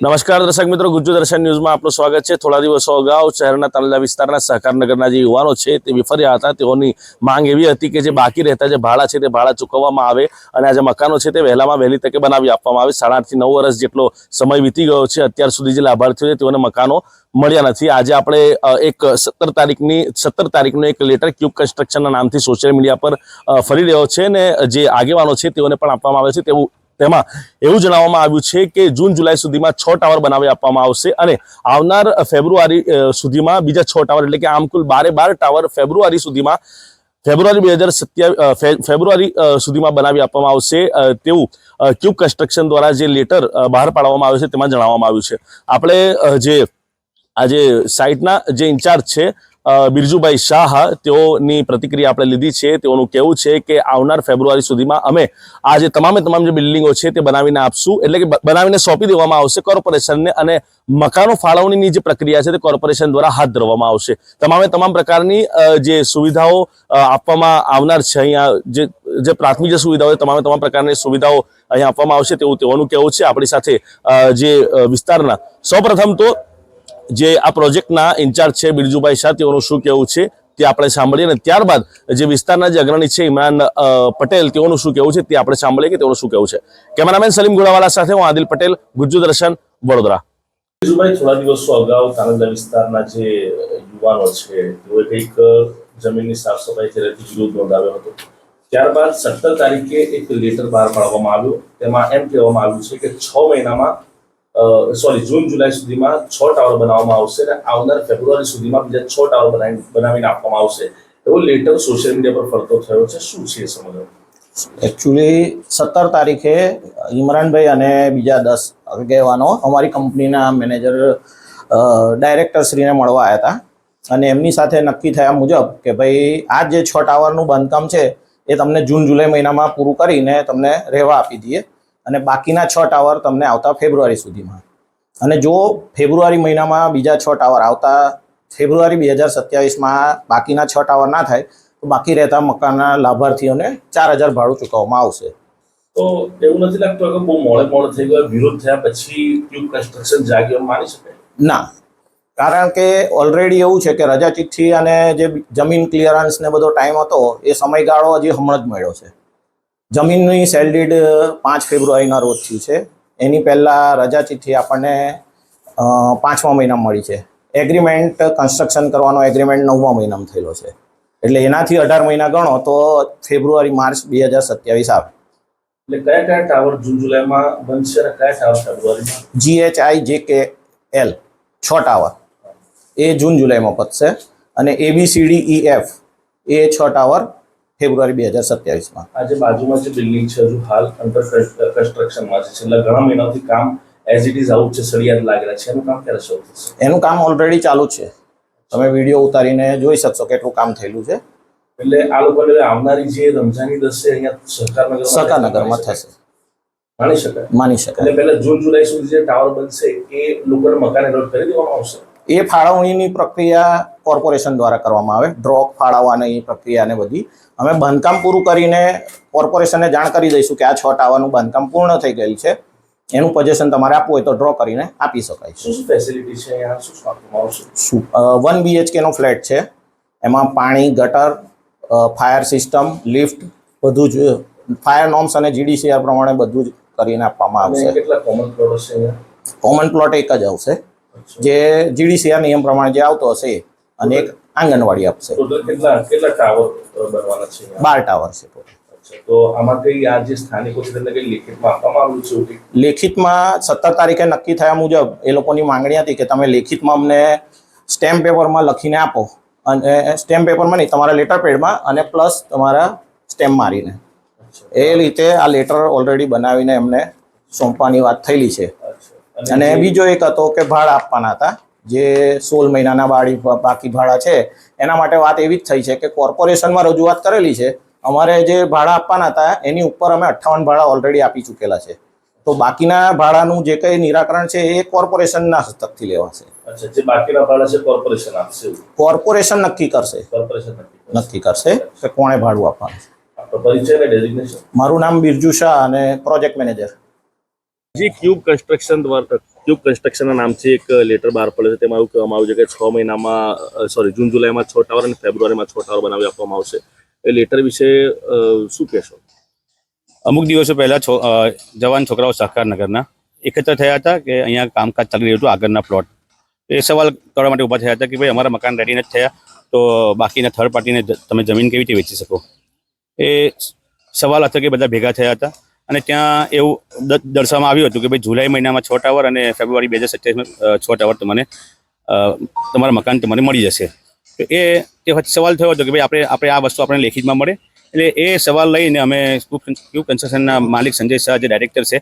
નમસ્કાર દર્શક મિત્રો, ગુજ્જુ દર્શન ન્યૂઝમાં આપનું સ્વાગત છે। થોડા દિવસો અગાઉ શહેરના તાલુકા વિસ્તારના સહકારનગરના જે યુવાનો છે તે વિફર્યા હતા। તેઓની માંગ એવી હતી કે જે બાકી રહેતા જે ભાડા છે તે ભાડા ચૂકવવામાં આવે અને આ જે મકાનો છે તે વહેલામાં વહેલી તકે બનાવી આપવામાં આવે। 8.5 થી 9 વર્ષ જેટલો સમય વીતી ગયો છે। અત્યાર સુધી જે લાભાર્થીઓ છે તેઓને મકાનો મળ્યા નથી। આજે આપણે એક 17 તારીખનો એક લેટર ક્યુબ કન્સ્ટ્રક્શનના નામથી સોશિયલ મીડિયા પર ફરી રહ્યો છે અને જે આગેવાનો છે તેઓને પણ આપવામાં આવે છે। તેમાં એવું જણાવવામાં આવ્યું છે કે જૂન જુલાઈ સુધીમાં 6 ટાવર બનાવી આપવામાં આવશે અને આવનાર ફેબ્રુઆરી સુધીમાં બીજા 6 ટાવર એટલે કે આમ કુલ 12 ટાવર ફેબ્રુઆરી સુધીમાં ફેબ્રુઆરી સુધીમાં બનાવી આપવામાં આવશે તેવું ક્યુબ કન્સ્ટ્રક્શન દ્વારા જે લેટર બહાર પાડવામાં આવ્યો છે તેમાં જણાવવામાં આવ્યું છે। આપણે જે આજે સાઇટના જે ઇન્ચાર્જ છે બિરજુભાઈ શાહ તેઓની પ્રતિક્રિયા આપણે લીધી છે। તેઓનું કહેવું છે કે આવનાર ફેબ્રુઆરી સુધીમાં અમે આ જે તમામ જે બિલ્ડિંગો છે તે બનાવીને આપશું, એટલે કે બનાવીને સોંપી દેવામાં આવશે કોર્પોરેશનને અને મકાનો ફાળવણીની જે પ્રક્રિયા છે તે કોર્પોરેશન દ્વારા હાથ ધરવામાં આવશે। તમામ પ્રકારની જે સુવિધાઓ આપવામાં આવનાર છે। અહીંયા જે પ્રાથમિક જે સુવિધાઓ તમામ પ્રકારની સુવિધાઓ અહીંયા આપવામાં આવશે તેવું તેઓનું કહેવું છે। આપણી સાથે જે વિસ્તારના સૌપ્રથમ તો જે આ પ્રોજેક્ટના ઇન્ચાર્જ છે બિરજુભાઈ શાહ તેઓનું શું કહેવું છે તે આપણે સાંભળીએ અને ત્યારબાદ જે વિસ્તારના જે અગ્રણી છે ઇમરાન પટેલ તેઓનું શું કહેવું છે તે આપણે સાંભળીએ કે તેઓનું શું કહેવું છે। કેમેરામેન સલીમ ઘોડાવાલા સાથે હું આદિલ પટેલ, ગુજ્જુ દર્શન, વડોદરા। બિરજુભાઈ, થોડા દિવસો અગાઉ તાલુકા વિસ્તારના જે યુવાનો છે તેઓએ કંઈક જમીનની સાફ સફાઈ કરવાથી વિરોધ નોંધાવ્યો હતો। ત્યારબાદ 17 તારીખે એક લેટર બહાર પાડવામાં આવ્યો। તેમાં એમ કહેવામાં આવ્યું છે કે 6 મહિનામાં જૂન જુલાઈ સુધીમાં 6 ટાવર બનાવવામાં આવશે અને આવનાર ફેબ્રુઆરી સુધીમાં બીજા 6 ટાવર બનાવીને આપવામાં આવશે એવો લેટર સોશિયલ મીડિયા પર ફરતો થયો છે। શું છે સમગ્ર? એકચ્યુઅલી 17 તારીખે ઇમરાનભાઈ અને બીજા 10 આગેવાનો અમારી કંપનીના મેનેજર ડાયરેક્ટર શ્રીને મળવા આવ્યા હતા અને એમની સાથે નક્કી થયા મુજબ કે ભાઈ આ જે 6 ટાવરનું બાંધકામ છે એ તમને જૂન જુલાઈ મહિનામાં પૂરું કરીને તમને રહેવા આપી દઈએ અને બાકીના 6 ટાવર તમને આવતા ફેબ્રુઆરી સુધીમાં, અને જો ફેબ્રુઆરી મહિનામાં બીજા 6 ટાવર આવતા ફેબ્રુઆરી 2027માં બાકીના 6 ટાવર ના થાય તો બાકી રહેતા મકાનના લાભાર્થીઓને 4,000 ભાડું ચૂકવવામાં આવશે। તો એવું નથી લાગતું કે બહુ મોડે થઈ ગયો, વિરોધ થયા પછી ક્યુબ કન્સ્ટ્રક્શન જાગ્યો માની શકાય? ના, કારણ કે ઓલરેડી એવું છે કે રજા ચિઠ્ઠી અને જે જમીન ક્લિયરન્સ ને બધો ટાઈમ હતો એ સમયગાળો હજી હમણાં જ મળ્યો છે। જમીનની સેલ ડીડ 5 ફેબ્રુઆરીના રોજ થયું છે। એની પહેલાં રજા ચિઠ્ઠી આપણને 5મા મહિનામાં મળી છે। એગ્રીમેન્ટ કન્સ્ટ્રક્શન કરવાનો એગ્રીમેન્ટ 9મા મહિનામાં થયેલો છે, એટલે એનાથી 18 મહિના ગણો તો ફેબ્રુઆરી માર્ચ 2027 આવે। એટલે કયા ટાવર જૂન જુલાઈમાં બનશે અને કયા ટાવર ફેબ્રુઆરીમાં? GHIJKL 6 ટાવર એ જૂન જુલાઈમાં પતશે અને ABCDEF એ 6 ટાવર ફેબ્રુઆરી 2027માં। આ જે બાજુમાં જે બિલ્ડિંગ છે હજુ હાલ અંડર કન્સ્ટ્રક્શનમાં છે, છેલ્લા ઘણા મહિનાથી કામ એઝ ઇટ ઇઝ આઉટ છે, સળિયા લાગેલા છે, એનું કામ ક્યારે શરૂ થશે? એનું કામ ઓલરેડી ચાલુ છે, તમે વિડીયો ઉતારીને જોઈ શકશો કેટલું કામ થયેલું છે। એટલે આ લોકોને આવનારી જે રમઝાની દસે અહીંયા સહકારનગરમાં થશે, માની શકાય। એટલે પહેલા જૂન જુલાઈ સુધી જે ટાવર બનશે એ લોકોને મકાન એલોટ કરી દેવામાં આવશે। એ ફાળવણીની પ્રક્રિયા કોર્પોરેશન દ્વારા કરવામાં આવે, ડ્રોપ ફાળવવાની પ્રક્રિયાને બધી અમે બાંધકામ પૂરું કરીને કોર્પોરેશનને જાણ કરી દઈશું કે આ 6 ટાવરનું બાંધકામ પૂર્ણ થઈ ગયેલ છે, એનું પોઝિશન તમારે આપવું હોય તો ડ્રો કરીને આપી શકાય છે। શું ફેસિલિટી છે અહીંયા? શું આપવામાં આવશે? 1 BHK નો ફ્લેટ છે, એમાં પાણી, ગટર, ફાયર સિસ્ટમ, લિફ્ટ બધું જ ફાયર નોર્મ્સ અને GDCR પ્રમાણે બધું જ કરીને આપવામાં આવશે। કેટલા કોમન પ્લોટ હશે અહીંયા? કોમન પ્લોટ એક જ આવશે, જે GDCR નિયમ પ્રમાણે જે આવતો હશે અને એક આંગણવાડી આપશે। કેટલા ટાવર બનવાના છે? 12 ટાવર છે ટોટલ। તો આમાં કઈ આ જે સ્થાનિકો છે તેમને કઈ લેખિતમાં આપવામાં આવ્યું છે? લેખિતમાં 17 તારીખે નક્કી થયા મુજબ એ લોકોની માંગણી હતી કે તમે લેખિતમાં અમને સ્ટેમ્પ પેપરમાં લખીને આપો, અને સ્ટેમ્પ પેપરમાં નહીં, તમારા લેટર પેડમાં અને પ્લસ તમારા સ્ટેમ્પ મારીને। એ રીતે આ લેટર ઓલરેડી બનાવીને એમને સોંપવાની વાત થયેલી છે। અને બીજો એક હતો કે ભાડા આપવાના હતા, જે 16 મહિનાના બાકી ભાડા છે એના માટે વાત એવી જ થઈ છે કે કોર્પોરેશનમાં રજૂઆત કરેલી છે, અમારે જે ભાડા આપવાના હતા એની ઉપર અમે 58 ભાડા ઓલરેડી આપી ચૂકેલા છે, તો બાકીના ભાડાનું જે કંઈ નિરાકરણ છે એ કોર્પોરેશનના હસ્તકથી લેવાશે। જે બાકીના ભાડા છે કોર્પોરેશન આપશે? કોર્પોરેશન નક્કી કરશે, નક્કી કરશે કે કોણે ભાડું આપવાનું છે। પરિચય અને ડેઝિગ્નેશન? મારું નામ બિરજુ શાહ અને પ્રોજેક્ટ મેનેજર। जी क्यूब कंस्ट्रक्शन द्वारा ક્યુબ કન્સ્ટ્રક્શનના નામથી એક લેટર બહાર પડે છે. તેમાં એવું કહેવામાં આવ્યું છે કે 6 મહિનામાં જૂન જુલાઈમાં 6 ટાવર અને ફેબ્રુઆરીમાં 6 ટાવર બનાવી આપવામાં આવશે. એ લેટર વિશે શું કહેશો? અમુક દિવસો પહેલા જવાન છોકરાઓ સહકારનગરના એકત્ર થયા હતા કે અહીંયા કામકાજ ચાલી રહ્યું હતું આગળના પ્લોટ. એ સવાલ કરવા માટે ઊભા થયા હતા કે ભાઈ અમારા મકાન રેડી નથી થયા તો બાકીના થર્ડ પાર્ટીને તમે જમીન કેવી રીતે વેચી શકો. એ સવાલ હતો કે બધા ભેગા થયા હતા અને ત્યાં એવું દર્શાવવામાં આવ્યું હતું કે ભાઈ જુલાઈ મહિનામાં 6 ટાવર અને ફેબ્રુઆરી 2027માં 6 ટાવર તમને તમારા મકાન તમને મળી જશે. તો તે વખતે સવાલ થયો હતો કે ભાઈ આપણે આ વસ્તુ આપણે લેખિતમાં મળે. એટલે એ સવાલ લઈને અમે ક્યુબ કન્સ્ટ્રક્શનના માલિક સંજય શાહ જે ડાયરેક્ટર છે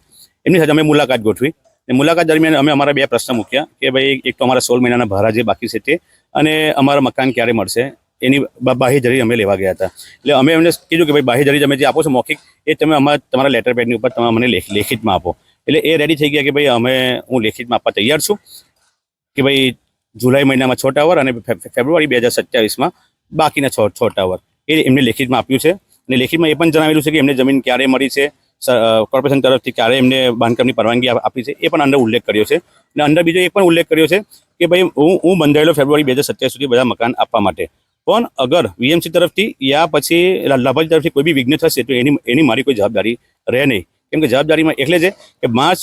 એમની સાથે અમે મુલાકાત ગોઠવી. મુલાકાત દરમિયાન અમે અમારા 2 પ્રશ્ન મૂક્યા કે ભાઈ એક તો અમારા 16 મહિનાના ભાડા જે બાકી છે તે અને અમારા મકાન ક્યારે મળશે એની બાહેધરી અમે લેવા ગયા હતા. એટલે અમે એમને કીધું કે ભાઈ બાહેધરી તમે જે આપો છો મૌખિક એ તમે તમારા લેટર પેડની ઉપર તમે મને લેખિતમાં આપો. એટલે એ રેડી થઈ ગયા કે ભાઈ હું લેખિતમાં આપવા તૈયાર છું કે ભાઈ જુલાઈ મહિનામાં 6 ટાવર અને ફેબ્રુઆરી 2027માં બાકીના 6 ટાવર એ એમને લેખિતમાં આપ્યું છે. અને લેખિતમાં એ પણ જણાવેલું છે કે એમને જમીન ક્યારે મળી છે, કોર્પોરેશન તરફથી ક્યારે એમને બાંધકામની પરવાનગી આપી છે એ પણ અંદર ઉલ્લેખ કર્યો છે. અને અંદર બીજો એ પણ ઉલ્લેખ કર્યો છે કે ભાઈ હું બંધાયેલો ફેબ્રુઆરી 2027 સુધી બધા મકાન આપવા માટે. પણ અગર વીએમસી તરફથી યા પછી લાભાર્થી તરફથી કોઈ બી વિઘ્ન થશે તો એની મારી કોઈ જવાબદારી રહે નહીં. કેમ કે જવાબદારીમાં એટલે છે કે માર્ચ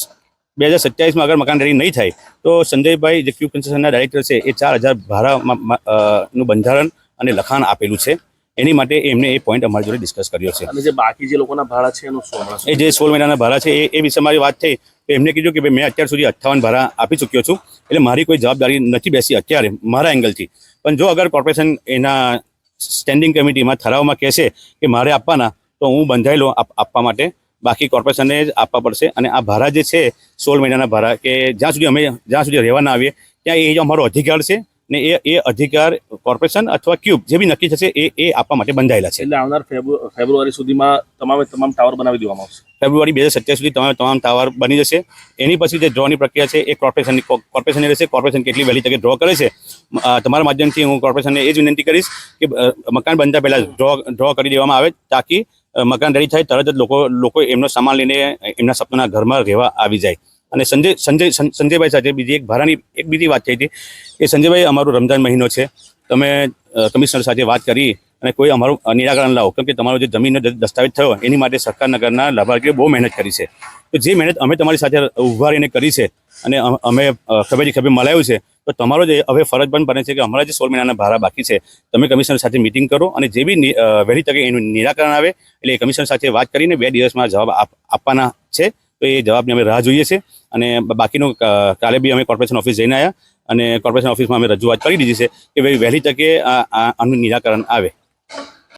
2027માં અગર મકાન રેડી નહીં થાય તો સંજયભાઈ જે ક્યુબ કન્સ્ટ્રક્શનના ડાયરેક્ટર છે એ 4000 ભાડાનું બંધારણ અને લખાણ આપેલું છે. એની માટે એમને એ પોઈન્ટ અમારી જોડે ડિસ્કસ કર્યો છે. અને જે બાકી જે લોકોના ભાડા છે એનું શું હમણાં? એ જે 16 મહિનાના ભાડા છે એ વિશે મારી વાત થઈ તો એમને કીધું કે ભાઈ મેં અત્યાર સુધી 58 ભાડા આપી ચૂક્યો છું. એટલે મારી કોઈ જવાબદારી નથી બેસી અત્યારે મારા એંગલથી. પણ જો અગર કોર્પોરેશન એના સ્ટેન્ડિંગ કમિટીમાં ઠરાવમાં કહેશે કે મારે આપવાના તો હું બંધાયેલો આપવા માટે, બાકી કોર્પોરેશનને જ આપવા પડશે. અને આ ભાડા જે છે 16 મહિનાના ભાડા કે જ્યાં સુધી રહેવા ના આવીએ ત્યાં એ અમારો અધિકાર છે ને એ અધિકાર કોર્પોરેશન અથવા ક્યુબ જે બી નક્કી થશે એ આપવા માટે બંધાયેલા છે. એટલે આવનાર ફેબ્રુઆરી સુધીમાં તમામ ટાવર બનાવી દેવામાં આવશે. ફેબ્રુઆરી 2027 સુધી તમામ ટાવર બની જશે. એની પછી જે ડ્રોની પ્રક્રિયા છે એ કોર્પોરેશનની રહેશે. કોર્પોરેશન કેટલી વહેલી તકે ડ્રો કરે છે તમારા માધ્યમથી હું કોર્પોરેશનને એ જ વિનંતી કરીશ કે મકાન બનતા પહેલાં ડ્રો કરી દેવામાં આવે તાકી મકાન રેડી થાય તરત જ લોકો એમનો સામાન લઈને એમના સપનાના ઘરમાં રહેવા આવી જાય. અને સંજયભાઈ સાથે બીજી વાત થઈ હતી કે સંજયભાઈ અમારો રમઝાન મહિનો છે, તમે કમિશનર સાથે વાત કરી અને કોઈ અમારું નિરાકરણ લાવો. કેમ કે તમારો જે જમીનનો દસ્તાવેજ થયો એની માટે સહકારનગરના લાભાર્થીઓ બહુ મહેનત કરી છે. તો જે મહેનત અમે તમારી સાથે ઉભા રહીને કરી છે અને અમે ખભે મલાવ્યું છે તો તમારો જે હવે ફરજ પણ બને છે કે અમારા જે 16 મહિનાના ભાડા બાકી છે તમે કમિશનર સાથે મિટિંગ કરો અને જે બી વહેલી તકે એનું નિરાકરણ આવે એટલે કમિશનર સાથે વાત કરીને 2 દિવસમાં જવાબ આપવાના છે. તો એ જવાબની અમે રાહ જોઈએ છે. અને બાકીનું કાલે બી અમે કોર્પોરેશન ઓફિસ જઈને આવ્યા અને કોર્પોરેશન ઓફિસમાં અમે રજૂઆત કરી દીધી છે કે ભાઈ વહેલી તકે આનું નિરાકરણ આવે.